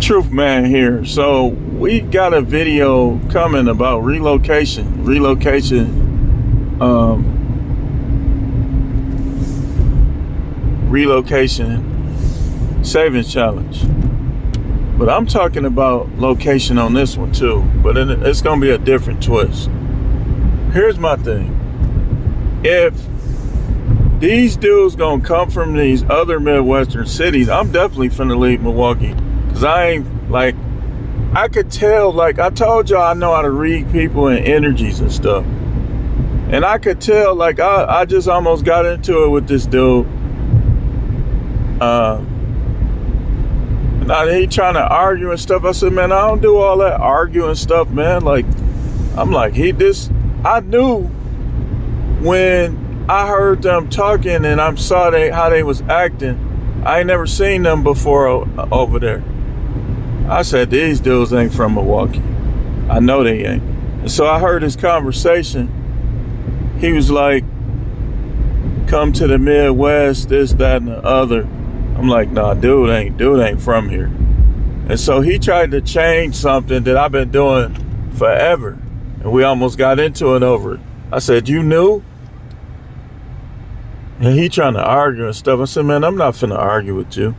Truth Man here. So we got a video coming about relocation savings challenge. But I'm talking about location on this one too, but it's gonna be a different twist. Here's my thing. If these dudes gonna come from these other Midwestern cities, I'm definitely finna leave Milwaukee. Cause I could tell, like I told y'all, I know how to read people and energies and stuff. And I could tell, like I just almost got into it with this dude. Now he trying to argue and stuff. I said, man, I don't do all that arguing stuff, man. Like, I'm like, I knew when I heard them talking and I saw how they was acting. I ain't never seen them before over there. I said, these dudes ain't from Milwaukee. I know they ain't. And so I heard his conversation. He was like, come to the Midwest, this, that, and the other. I'm like, nah, dude ain't from here. And so he tried to change something that I've been doing forever. And we almost got into it over it. I said, you knew? And he trying to argue and stuff. I said, man, I'm not finna argue with you.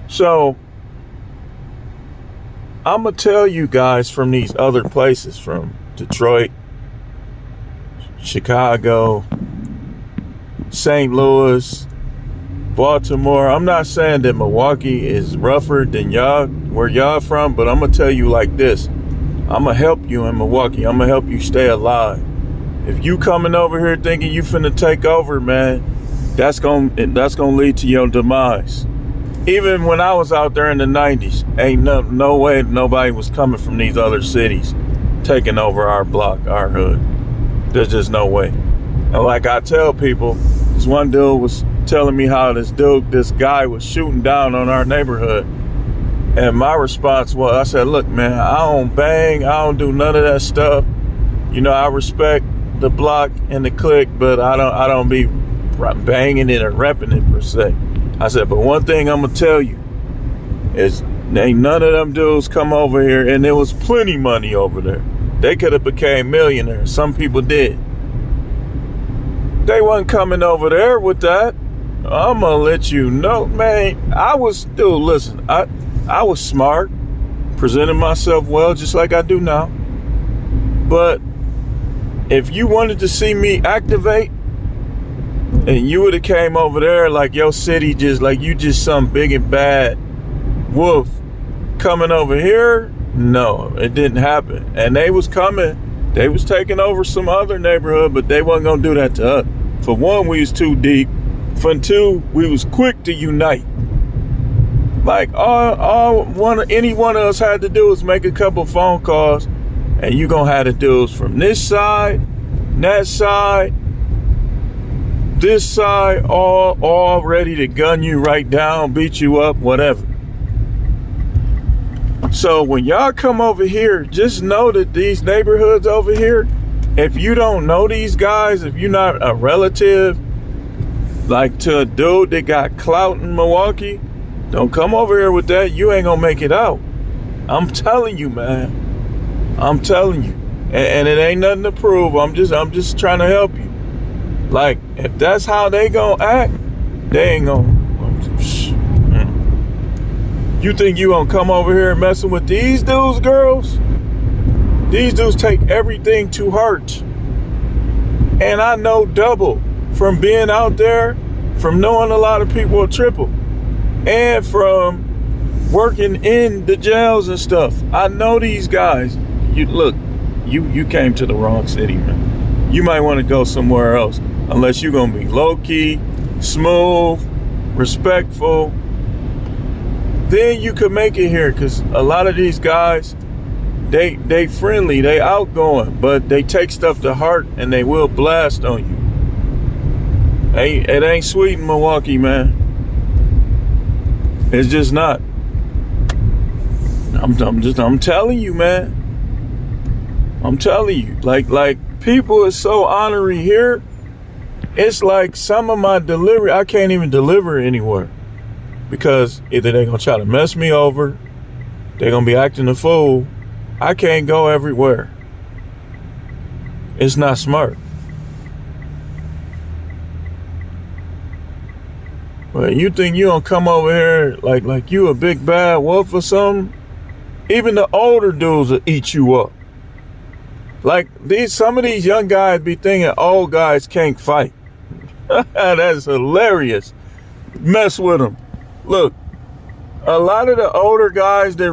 So I'm gonna tell you guys from these other places, from Detroit, Chicago, St. Louis, Baltimore. I'm not saying that Milwaukee is rougher than y'all, where y'all from, but I'm gonna tell you like this. I'm gonna help you in Milwaukee. I'm gonna help you stay alive. If you coming over here thinking you finna take over, man, that's gonna lead to your demise. Even when I was out there in the 90s, ain't no way nobody was coming from these other cities taking over our block, our hood. There's just no way. And like I tell people, this one dude was telling me how this guy was shooting down on our neighborhood. And my response was, I said, look, man, I don't bang, I don't do none of that stuff. You know, I respect the block and the clique, but I don't be banging it or repping it per se. I said, but one thing I'm gonna tell you is ain't none of them dudes come over here, and there was plenty money over there. They could have became millionaires. Some people did. They wasn't coming over there with that. I'm gonna let you know, man. I was smart, presented myself well, just like I do now. But if you wanted to see me activate, and you would have came over there like your city just some big and bad wolf coming over here, no, it didn't happen. And they was coming, they was taking over some other neighborhood, but they wasn't gonna do that to us. For one, we was too deep. For two, we was quick to unite. Like any one of us had to do was make a couple phone calls, and you gonna have the dudes from this side, that side, this side, all ready to gun you right down, beat you up, whatever. So when y'all come over here, just know that these neighborhoods over here, if you don't know these guys, if you're not a relative, like to a dude that got clout in Milwaukee, don't come over here with that. You ain't gonna make it out. I'm telling you, man. I'm telling you. And it ain't nothing to prove. I'm just trying to help you. Like, if that's how they gonna act, they ain't gonna. You think you gonna come over here messing with these dudes, girls? These dudes take everything to heart. And I know double from being out there, from knowing a lot of people are triple, and from working in the jails and stuff. I know these guys. You came to the wrong city, man. You might want to go somewhere else. Unless you're going to be low-key, smooth, respectful. Then you could make it here, because a lot of these guys, they friendly, they outgoing, but they take stuff to heart and they will blast on you. It ain't sweet in Milwaukee, man. It's just not. I'm telling you, man. I'm telling you, like people is so honorary here. It's like some of my delivery, I can't even deliver anywhere. because either they're gonna try to mess me over, they're gonna be acting a fool. I can't go everywhere. It's not smart. But you think you gonna come over here like you a big bad wolf or something? Even the older dudes will eat you up. Like some of these young guys be thinking old guys can't fight. That's hilarious. Mess with them. Look, a lot of the older guys that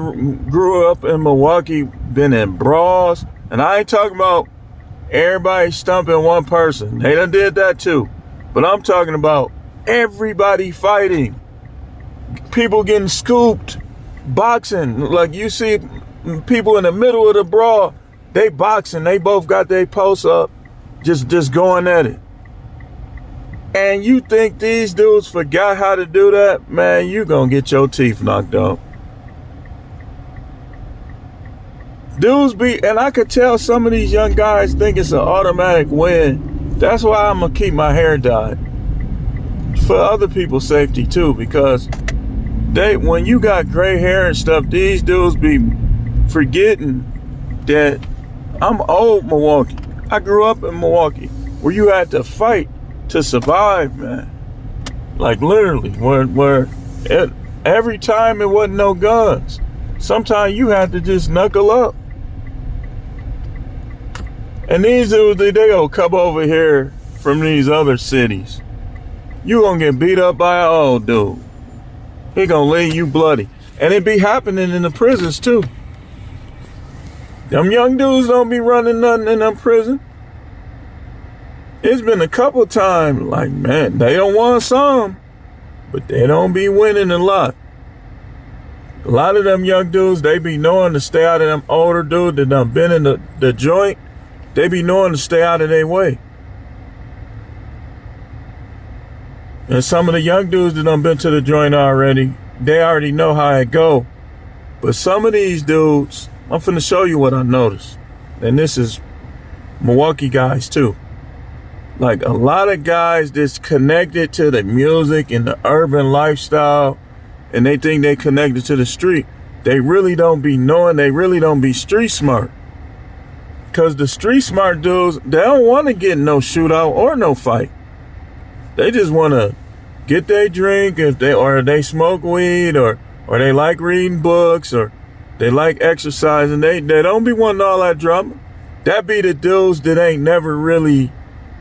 grew up in Milwaukee been in brawls, and I ain't talking about everybody stumping one person. They done did that too. But I'm talking about everybody fighting. People getting scooped, boxing. Like you see people in the middle of the brawl, they boxing. They both got their posts up, just going at it. And you think these dudes forgot how to do that? Man, you gonna get your teeth knocked out. Dudes and I could tell some of these young guys think it's an automatic win. That's why I'm gonna keep my hair dyed. For other people's safety too, because when you got gray hair and stuff, these dudes be forgetting that I'm old Milwaukee. I grew up in Milwaukee where you had to fight to survive, man. Like literally, where every time it wasn't no guns. Sometimes you had to just knuckle up. And these dudes, they gonna come over here from these other cities. You gonna get beat up by an old dude. He gonna leave you bloody. And it be happening in the prisons too. Them young dudes don't be running nothing in them prison. It's been a couple times, like, man, they don't want some, but they don't be winning a lot. A lot of them young dudes, they be knowing to stay out of them older dudes that done been in the joint. They be knowing to stay out of their way. And some of the young dudes that done been to the joint already, they already know how it go. But some of these dudes, I'm finna show you what I noticed. And this is Milwaukee guys too. Like a lot of guys that's connected to the music and the urban lifestyle, and they think they connected to the street. They really don't be knowing, they really don't be street smart. Cause the street smart dudes, they don't want to get no shootout or no fight. They just want to get their drink or they smoke weed or they like reading books or they like exercising. They don't be wanting all that drama. That be the dudes that ain't never really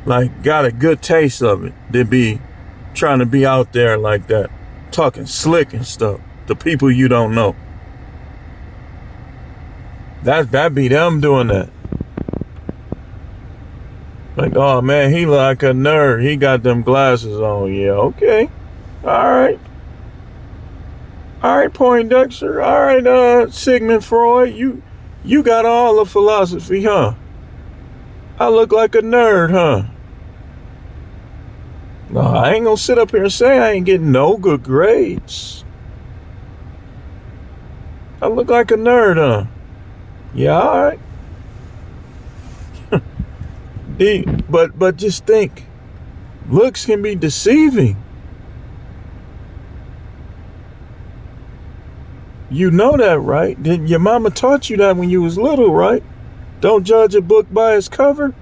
like got a good taste of it. They be trying to be out there like that, talking slick and stuff. The people you don't know. That be them doing that. Like, oh man, he like a nerd. He got them glasses on. Yeah, okay. All right, Poindexter. All right, Sigmund Freud. You got all the philosophy, huh? I look like a nerd, huh? No, I ain't gonna sit up here and say I ain't getting no good grades. I look like a nerd, huh? Yeah, all right. But just think, looks can be deceiving. You know that, right? Your mama taught you that when you was little, right? Don't judge a book by its cover.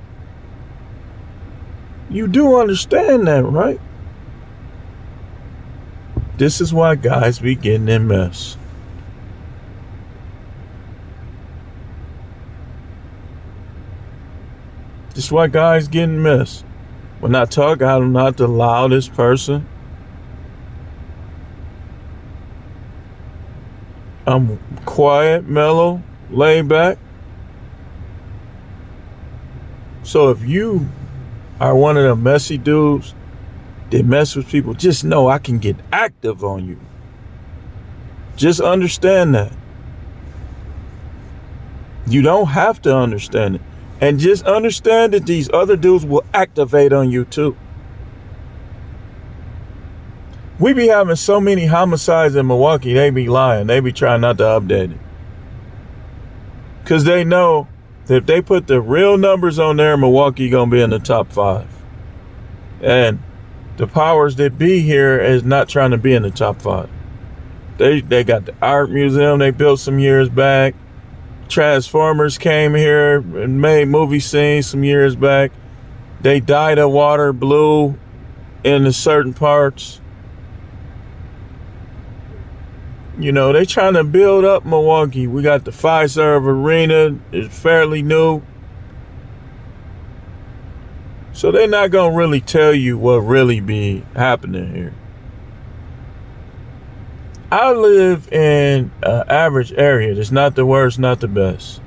You do understand that, right? This is why guys be getting in mess. This is why guys getting mess. When I talk, I'm not the loudest person. I'm quiet, mellow, laid back. So if you are one of the messy dudes that mess with people, just know I can get active on you. Just understand that. You don't have to understand it. And just understand that these other dudes will activate on you too. We be having so many homicides in Milwaukee, they be lying. They be trying not to update it. Because they know that if they put the real numbers on there, Milwaukee gonna be in the top 5. And the powers that be here is not trying to be in the top 5. They got the art museum they built some years back. Transformers came here and made movie scenes some years back. They dyed the water blue in the certain parts. You know, they trying to build up Milwaukee. We got the Fiserv Arena. It's fairly new. So they're not going to really tell you what really be happening here. I live in an average area. It's not the worst, not the best.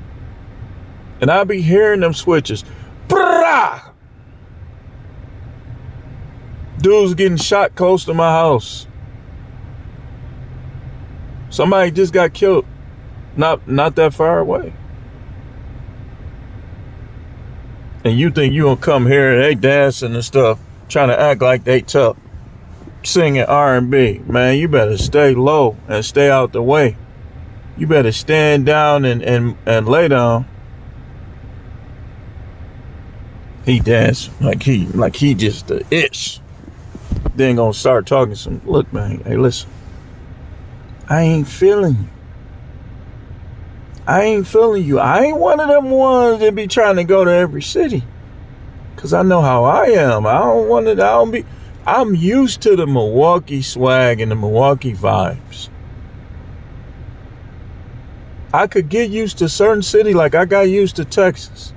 And I be hearing them switches. Brah! Dudes getting shot close to my house. Somebody just got killed not that far away. And you think you gonna come here and they dancing and stuff, trying to act like they tough, singing R&B. Man, you better stay low and stay out the way. You better stand down and lay down. He danced like he just the ish. Then gonna start talking some, look man, hey listen. I ain't feeling you. I ain't one of them ones that be trying to go to every city. Cause I know how I am. I'm used to the Milwaukee swag and the Milwaukee vibes. I could get used to certain city like I got used to Texas.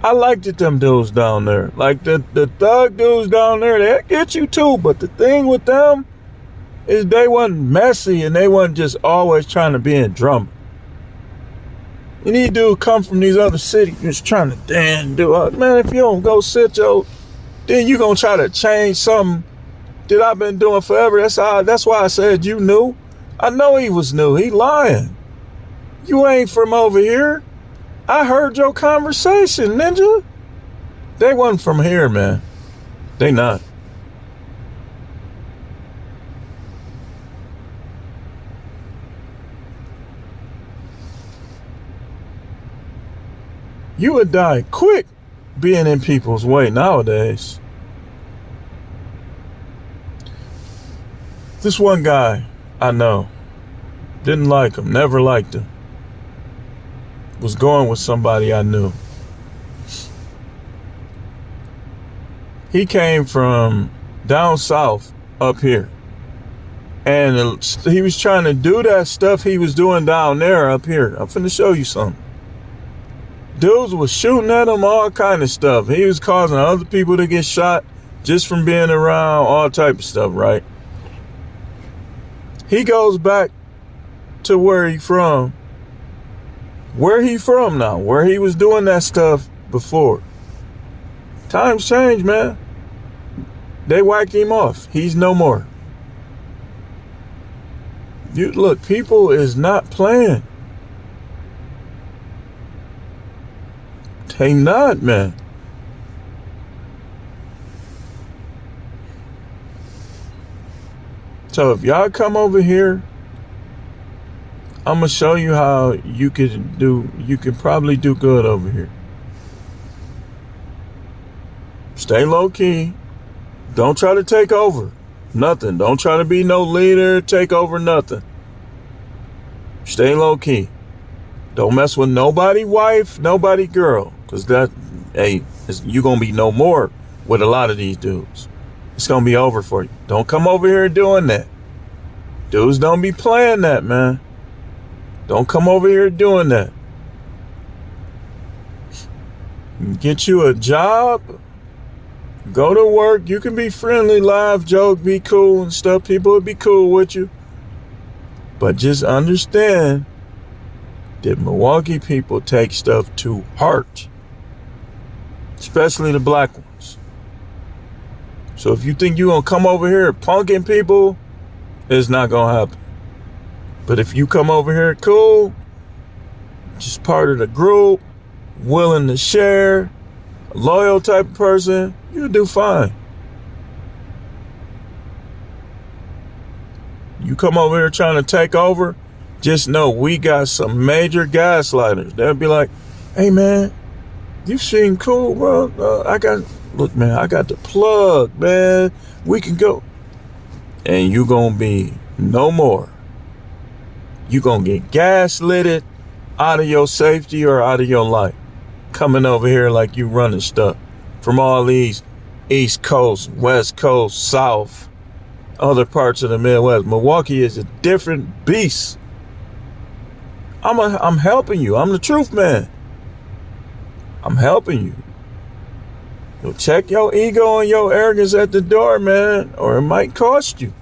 I liked it, them dudes down there. Like the thug dudes down there, they get you too. But the thing with them is they wasn't messy and they wasn't just always trying to be in drama. You need to come from these other cities just trying to man, if you don't go sit your, then you gonna try to change something that I've been doing forever. That's why I said you knew. I know he was new. He lying. You ain't from over here. I heard your conversation, ninja. They wasn't from here, man. They not. You would die quick being in people's way nowadays. This one guy I know, didn't like him, never liked him. Was going with somebody I knew. He came from down south up here. And he was trying to do that stuff he was doing down there up here. I'm finna show you something. Dudes was shooting at him, all kind of stuff. He was causing other people to get shot just from being around, all type of stuff, right? He goes back to where he from. Where he from now? Where he was doing that stuff before. Times change, man. They whacked him off. He's no more. Look, people is not playing. They not, man. So if y'all come over here, I'm gonna show you how you can probably do good over here. Stay low key. Don't try to take over nothing. Don't try to be no leader, take over nothing. Stay low key. Don't mess with nobody wife, nobody girl. Cause you gonna be no more with a lot of these dudes. It's gonna be over for you. Don't come over here doing that. Dudes don't be playing that, man. Don't come over here doing that. Get you a job. Go to work. You can be friendly, laugh, joke, be cool and stuff. People will be cool with you. But just understand that Milwaukee people take stuff to heart. Especially the black ones. So if you think you're going to come over here punking people, it's not going to happen. But if you come over here cool, just part of the group, willing to share, a loyal type of person, you'll do fine. You come over here trying to take over, just know we got some major gaslighters. They'll be like, hey man, you seem cool, bro. I got the plug, man. We can go. And you gonna be No more. You gonna get gaslit out of your safety or out of your life. Coming over here like you running stuff from all these East Coast, West Coast, South, other parts of the Midwest. Milwaukee is a different beast. I'm helping you. I'm the truth man. I'm helping you. You'll check your ego and your arrogance at the door, man, or it might cost you.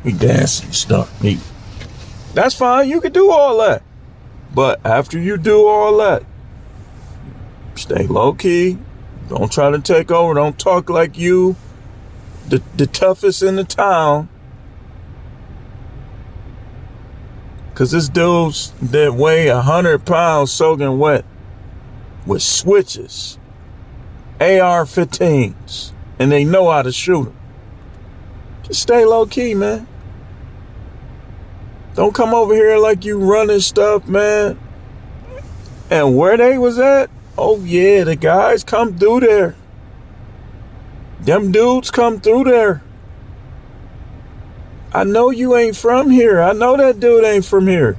We dancing stuff. That's fine. You can do all that. But after you do all that, stay low key. Don't try to take over. Don't talk like you the toughest in the town. Cause this dude's that weigh 100 pounds soaking wet with switches, AR-15s, and they know how to shoot them. Just stay low key, man. Don't come over here like you running stuff, man. And where they was at, oh yeah, the guys come through there. Them dudes come through there. I know you ain't from here. I know that dude ain't from here.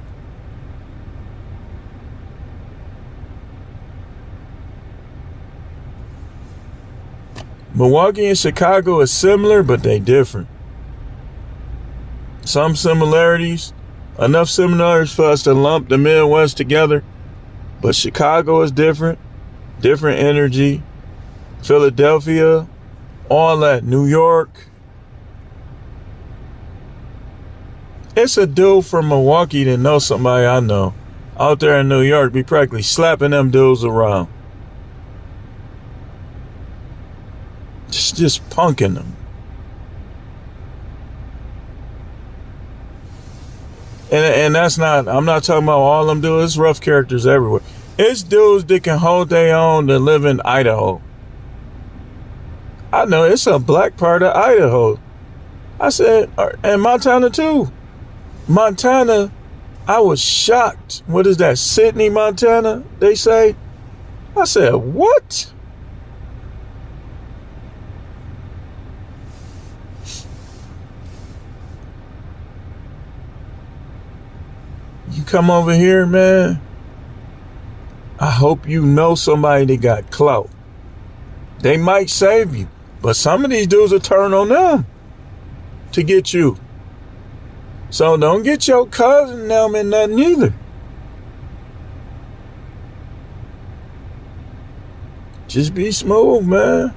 Milwaukee and Chicago is similar, but they different. Some similarities, enough similarities for us to lump the Midwest together, but Chicago is different energy. Philadelphia, all that, New York. It's a dude from Milwaukee that knows somebody I know out there in New York be practically slapping them dudes around. Just punking them. And that's not, I'm not talking about all them dudes. It's rough characters everywhere. It's dudes that can hold their own that live in Idaho. I know it's a black part of Idaho. I said, and Montana too. Montana, I was shocked. What is that, Sydney, Montana, they say? I said, what? You come over here, man, I hope you know somebody that got clout. They might save you, but some of these dudes will turn on them to get you. So don't get your cousin them in nothing either. Just be smooth, man.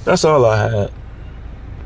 That's all I had.